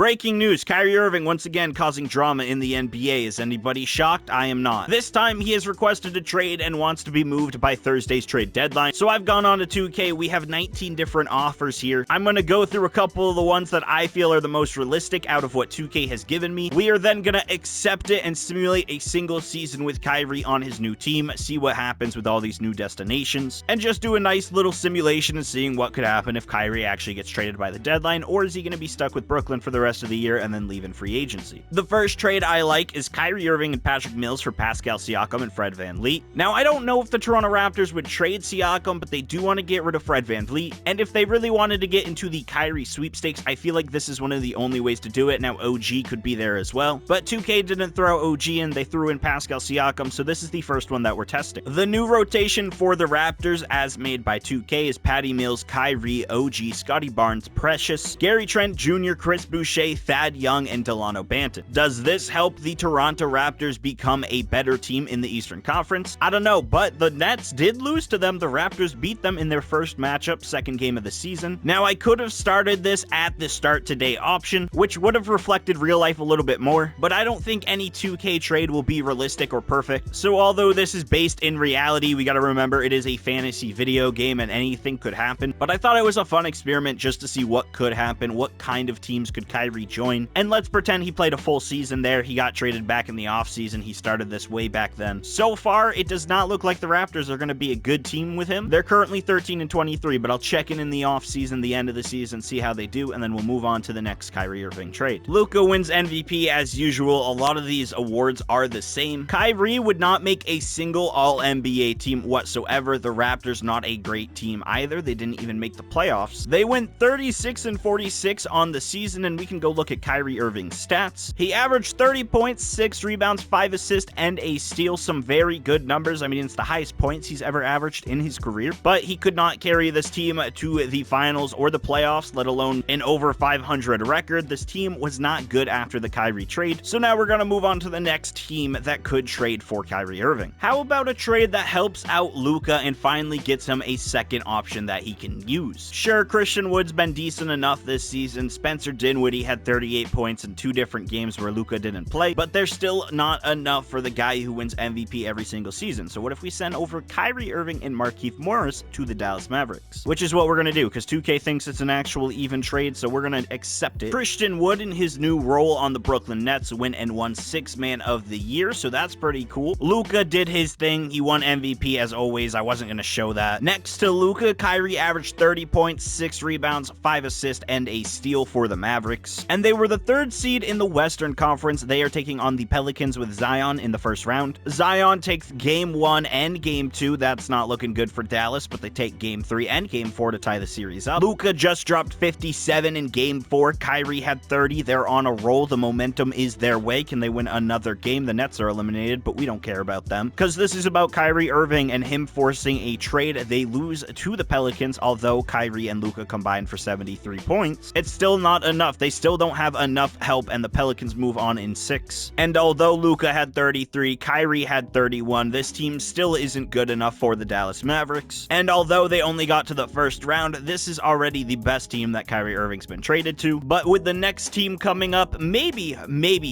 Breaking news, Kyrie Irving once again causing drama in the NBA. Is anybody shocked? I am not. This time, he has requested a trade and wants to be moved by Thursday's trade deadline. So I've gone on to 2K. We have 19 different offers here. I'm going to go through a couple of the ones that I feel are the most realistic out of what 2K has given me. We are then going to accept it and simulate a single season with Kyrie on his new team, see what happens with all these new destinations, and just do a nice little simulation and seeing what could happen if Kyrie actually gets traded by the deadline, or is he going to be stuck with Brooklyn for the rest of the year and then leave in free agency. The first trade I like is Kyrie Irving and Patrick Mills for Pascal Siakam and Fred VanVleet. Now, I don't know if the Toronto Raptors would trade Siakam, but they do want to get rid of Fred VanVleet, and if they really wanted to get into the Kyrie sweepstakes, I feel like this is one of the only ways to do it. Now, OG could be there as well, but 2K didn't throw OG in, they threw in Pascal Siakam, so this is the first one that we're testing. The new rotation for the Raptors, as made by 2K, is Patty Mills, Kyrie, OG, Scotty Barnes, Precious, Gary Trent Jr., Chris Boucher, Thad Young, and Delano Banton. Does this help the Toronto Raptors become a better team in the Eastern Conference? I don't know, but the Nets did lose to them. The Raptors beat them in their first matchup, second game of the season. Now, I could have started this at the start today option, which would have reflected real life a little bit more, but I don't think any 2K trade will be realistic or perfect. So although this is based in reality, we gotta remember it is a fantasy video game and anything could happen, but I thought it was a fun experiment just to see what could happen, what kind of teams could Kyrie join, and let's pretend he played a full season there. He got traded back in the offseason. He started this way back then. So far, it does not look like the Raptors are going to be a good team with him. They're currently 13 and 23, but I'll check in the offseason, the end of the season, see how they do, and then we'll move on to the next Kyrie Irving trade. Luka wins MVP as usual. A lot of these awards are the same. Kyrie would not make a single All-NBA team whatsoever. The Raptors, not a great team either. They didn't even make the playoffs. They went 36 and 46 on the season, and we can go look at Kyrie Irving's stats. He averaged 30 points, 6 rebounds, 5 assists, and a steal. Some very good numbers. I mean, it's the highest points he's ever averaged in his career, but he could not carry this team to the finals or the playoffs, let alone an over 500 record. This team was not good after the Kyrie trade, so now we're going to move on to the next team that could trade for Kyrie Irving. How about a trade that helps out Luka and finally gets him a second option that he can use? Sure, Christian Wood's been decent enough this season. Spencer Dinwiddie had 38 points in 2 different games where Luka didn't play, but they're still not enough for the guy who wins MVP every single season. So what if we send over Kyrie Irving and Markieff Morris to the Dallas Mavericks? Which is what we're going to do, because 2K thinks it's an actual even trade, so we're going to accept it. Christian Wood in his new role on the Brooklyn Nets went and won 6th Man of the Year, so that's pretty cool. Luka did his thing. He won MVP as always. I wasn't going to show that. Next to Luka, Kyrie averaged 30 points, 6 rebounds, 5 assists, and a steal for the Mavericks. And they were the 3rd seed in the Western Conference. They are taking on the Pelicans with Zion in the first round. Zion takes game 1 and game 2. That's not looking good for Dallas, but they take game 3 and game 4 to tie the series up. Luka just dropped 57 in game 4. Kyrie had 30. They're on a roll. The momentum is their way. Can they win another game? The Nets are eliminated, but we don't care about them because this is about Kyrie Irving and him forcing a trade. They lose to the Pelicans, although Kyrie and Luka combined for 73 points. It's still not enough. They still don't have enough help, and the Pelicans move on in 6. And although Luka had 33, Kyrie had 31, this team still isn't good enough for the Dallas Mavericks. And although they only got to the first round, this is already the best team that Kyrie Irving's been traded to. But with the next team coming up, maybe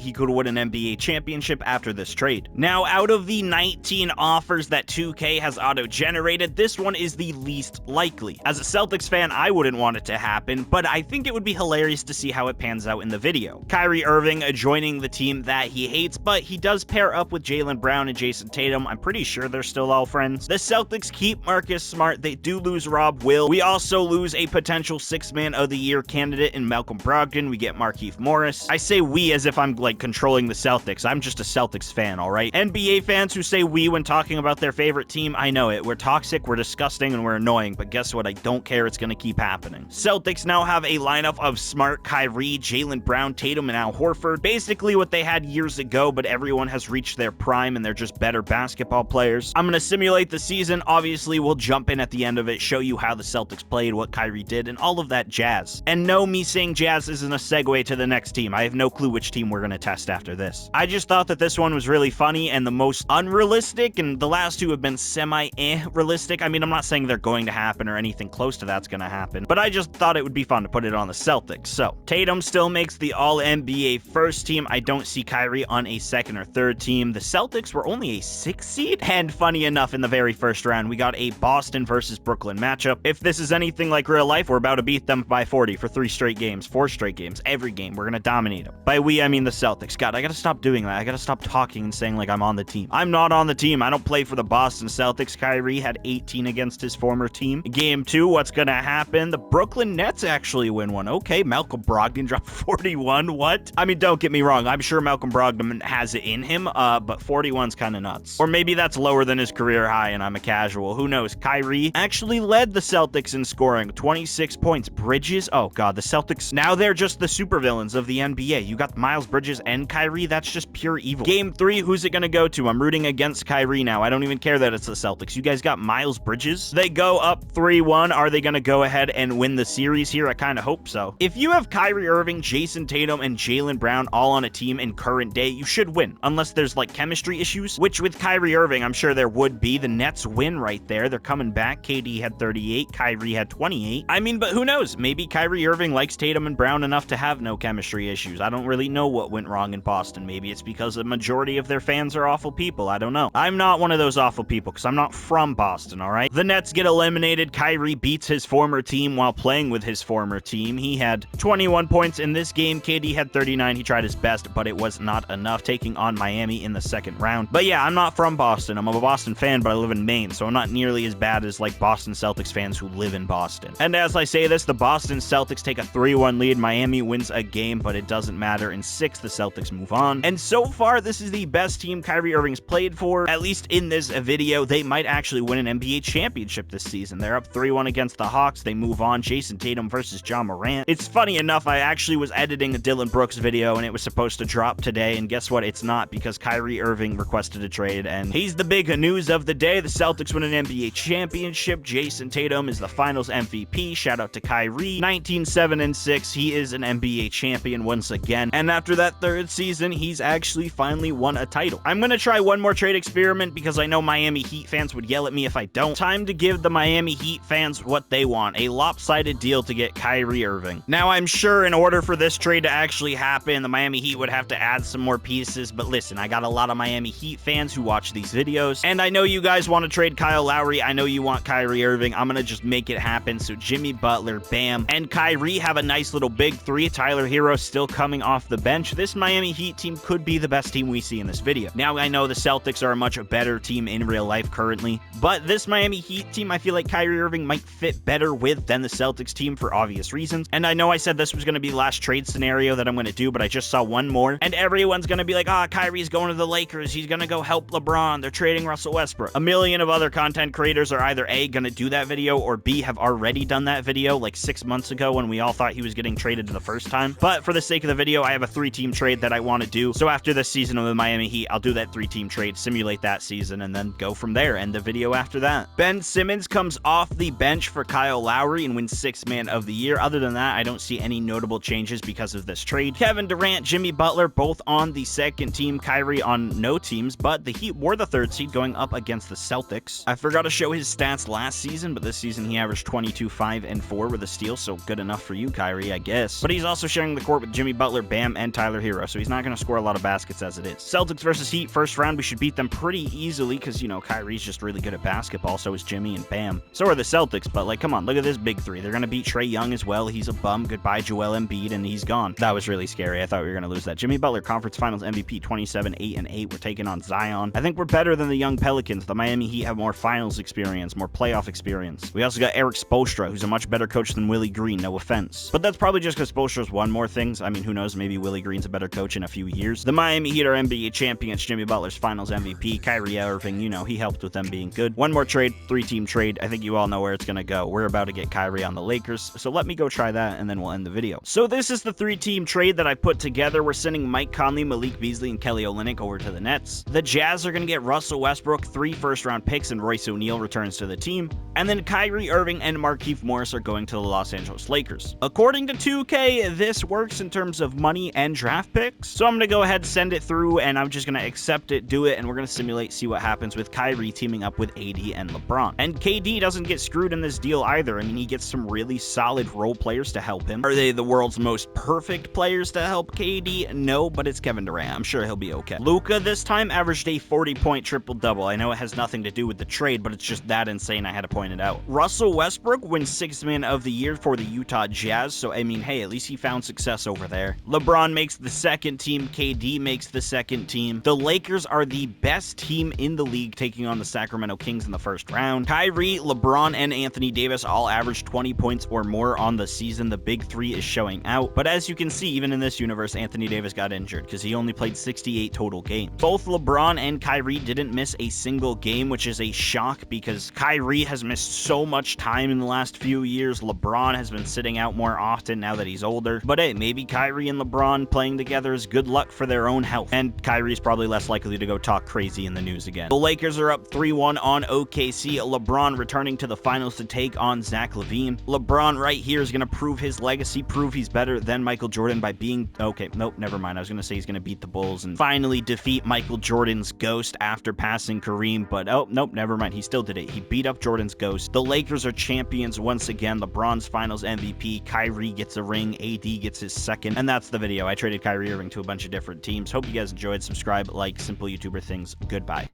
he could win an NBA championship after this trade. Now, out of the 19 offers that 2K has auto-generated, this one is the least likely. As a Celtics fan, I wouldn't want it to happen, but I think it would be hilarious to see how it pans out in the video. Kyrie Irving joining the team that he hates, but he does pair up with Jaylen Brown and Jason Tatum. I'm pretty sure they're still all friends. The Celtics keep Marcus Smart. They do lose Rob Will. We also lose a potential 6th Man of the Year candidate in Malcolm Brogdon. We get Markieff Morris. I say we as if I'm like controlling the Celtics. I'm just a Celtics fan, all right? NBA fans who say we when talking about their favorite team, I know it. We're toxic, we're disgusting, and we're annoying, but guess what? I don't care. It's going to keep happening. Celtics now have a lineup of Smart, Kyrie, Jaylen Brown, Tatum, and Al Horford. Basically what they had years ago, but everyone has reached their prime and they're just better basketball players. I'm going to simulate the season. Obviously, we'll jump in at the end of it, show you how the Celtics played, what Kyrie did, and all of that jazz. And no, me saying jazz isn't a segue to the next team. I have no clue which team we're going to test after this. I just thought that this one was really funny and the most unrealistic, and the last two have been semi-realistic. I mean, I'm not saying they're going to happen or anything close to that's going to happen, but I just thought it would be fun to put it on the Celtics. So, Tatum, Tatum still makes the All-NBA first team. I don't see Kyrie on a second or third team. The Celtics were only a 6th seed. And funny enough, in the very first round, we got a Boston versus Brooklyn matchup. If this is anything like real life, we're about to beat them by 40 for 3 straight games, 4 straight games, every game. We're gonna dominate them. By we, I mean the Celtics. God, I gotta stop doing that. I gotta stop talking and saying like I'm on the team. I'm not on the team. I don't play for the Boston Celtics. Kyrie had 18 against his former team. Game 2, what's gonna happen? The Brooklyn Nets actually win one. Okay, Malcolm Brogdon dropped 41. What? I mean, don't get me wrong. I'm sure Malcolm Brogdon has it in him, but 41's kind of nuts. Or maybe that's lower than his career high and I'm a casual. Who knows? Kyrie actually led the Celtics in scoring. 26 points. Bridges? Oh, God. The Celtics, now they're just the supervillains of the NBA. You got Miles Bridges and Kyrie. That's just pure evil. Game 3, who's it going to go to? I'm rooting against Kyrie now. I don't even care that it's the Celtics. You guys got Miles Bridges. They go up 3-1. Are they going to go ahead and win the series here? I kind of hope so. If you have Kyrie Irving, Jason Tatum, and Jaylen Brown all on a team in current day, you should win. Unless there's like chemistry issues, which with Kyrie Irving, I'm sure there would be. The Nets win right there. They're coming back. KD had 38. Kyrie had 28. I mean, but who knows? Maybe Kyrie Irving likes Tatum and Brown enough to have no chemistry issues. I don't really know what went wrong in Boston. Maybe it's because the majority of their fans are awful people. I don't know. I'm not one of those awful people because I'm not from Boston, all right? The Nets get eliminated. Kyrie beats his former team while playing with his former team. He had 21 points in this game. KD had 39. He tried his best, but it was not enough, taking on Miami in the second round. But yeah, I'm not from Boston. I'm a Boston fan, but I live in Maine, so I'm not nearly as bad as like Boston Celtics fans who live in Boston. And as I say this, the Boston Celtics take a 3-1 lead. Miami wins a game, but it doesn't matter. In 6, the Celtics move on. And so far, this is the best team Kyrie Irving's played for. At least in this video, they might actually win an NBA championship this season. They're up 3-1 against the Hawks. They move on. Jason Tatum versus Ja Morant. It's funny enough, I actually was editing a Dylan Brooks video and it was supposed to drop today, and guess what? It's not, because Kyrie Irving requested a trade, and he's the big news of the day. The Celtics win an NBA championship. Jason Tatum is the finals MVP. Shout out to Kyrie. 19-7-6. He is an NBA champion once again, and after that 3rd season, he's actually finally won a title. I'm gonna try one more trade experiment because I know Miami Heat fans would yell at me if I don't. Time to give the Miami Heat fans what they want, a lopsided deal to get Kyrie Irving. Now, I'm sure in order for this trade to actually happen, the Miami Heat would have to add some more pieces, but listen, I got a lot of Miami Heat fans who watch these videos, and I know you guys want to trade Kyle Lowry. I know you want Kyrie Irving. I'm gonna just make it happen. So Jimmy Butler, Bam, and Kyrie have a nice little big 3. Tyler Hero still coming off the bench. This Miami Heat team could be the best team we see in this video. Now, I know the Celtics are a much better team in real life currently, but this Miami Heat team, I feel like Kyrie Irving might fit better with than the Celtics team for obvious reasons. And I know I said this was going to be the last trade scenario that I'm going to do, but I just saw one more, and everyone's going to be like, Kyrie's going to the Lakers. He's going to go help LeBron. They're trading Russell Westbrook. A million of other content creators are either A, going to do that video, or B, have already done that video like 6 months ago when we all thought he was getting traded the first time. But for the sake of the video, I have a 3-team trade that I want to do. So after this season of the Miami Heat, I'll do that 3-team trade, simulate that season, and then go from there, end the video after that. Ben Simmons comes off the bench for Kyle Lowry and wins 6th Man of the Year. Other than that, I don't see any notable changes because of this trade. Kevin Durant, Jimmy Butler, both on the 2nd team. Kyrie on no teams, but the Heat were the 3rd seed going up against the Celtics. I forgot to show his stats last season, but this season he averaged 22, 5, and 4 with a steal, so good enough for you, Kyrie, I guess. But he's also sharing the court with Jimmy Butler, Bam, and Tyler Hero, so he's not going to score a lot of baskets as it is. Celtics versus Heat, first round, we should beat them pretty easily because, you know, Kyrie's just really good at basketball, so is Jimmy and Bam. So are the Celtics, but like, come on, look at this big 3. They're going to beat Trae Young as well. He's a bum. Goodbye, Joel Embiid, and he's gone. That was really scary. I thought we were going to lose that. Jimmy Butler, Conference Finals MVP, 27, 8, and 8. We're taking on Zion. I think we're better than the young Pelicans. The Miami Heat have more finals experience, more playoff experience. We also got Eric Spoelstra, who's a much better coach than Willie Green, no offense. But that's probably just because Spoelstra's won more things. I mean, who knows? Maybe Willie Green's a better coach in a few years. The Miami Heat are NBA champions. Jimmy Butler's finals MVP. Kyrie Irving, you know, he helped with them being good. One more trade, 3-team trade. I think you all know where it's going to go. We're about to get Kyrie on the Lakers, so let me go try that, and then we'll end the video. So this is the 3-team trade that I put together. We're sending Mike Conley, Malik Beasley, and Kelly Olynyk over to the Nets. The Jazz are going to get Russell Westbrook, 3 first-round picks, and Royce O'Neal returns to the team. And then Kyrie Irving and Markieff Morris are going to the Los Angeles Lakers. According to 2K, this works in terms of money and draft picks. So I'm going to go ahead, send it through, and I'm just going to accept it, do it, and we're going to simulate, see what happens with Kyrie teaming up with AD and LeBron. And KD doesn't get screwed in this deal either. I mean, he gets some really solid role players to help him. Are they the world NFL's most perfect players to help KD? No, but it's Kevin Durant. I'm sure he'll be okay. Luka this time averaged a 40-point triple-double. I know it has nothing to do with the trade, but it's just that insane I had to point it out. Russell Westbrook wins 6th Man of the Year for the Utah Jazz, so I mean, hey, at least he found success over there. LeBron makes the second team. KD makes the second team. The Lakers are the best team in the league, taking on the Sacramento Kings in the first round. Kyrie, LeBron, and Anthony Davis all averaged 20 points or more on the season. The big three is showing out, but as you can see, even in this universe, Anthony Davis got injured because he only played 68 total games. Both LeBron and Kyrie didn't miss a single game, which is a shock because Kyrie has missed so much time in the last few years. LeBron has been sitting out more often now that he's older. But hey, maybe Kyrie and LeBron playing together is good luck for their own health. And Kyrie's probably less likely to go talk crazy in the news again. The Lakers are up 3-1 on OKC. LeBron returning to the finals to take on Zach LaVine. LeBron right here is going to prove his legacy, prove he's better than Michael Jordan by being... Okay, nope, never mind. I was going to say he's going to beat the Bulls and finally defeat Michael Jordan's ghost after passing Kareem, but oh, nope, never mind. He still did it. He beat up Jordan's ghost. The Lakers are champions once again. LeBron's finals MVP. Kyrie gets a ring. AD gets his second. And that's the video. I traded Kyrie Irving to a bunch of different teams. Hope you guys enjoyed. Subscribe, like, simple YouTuber things. Goodbye.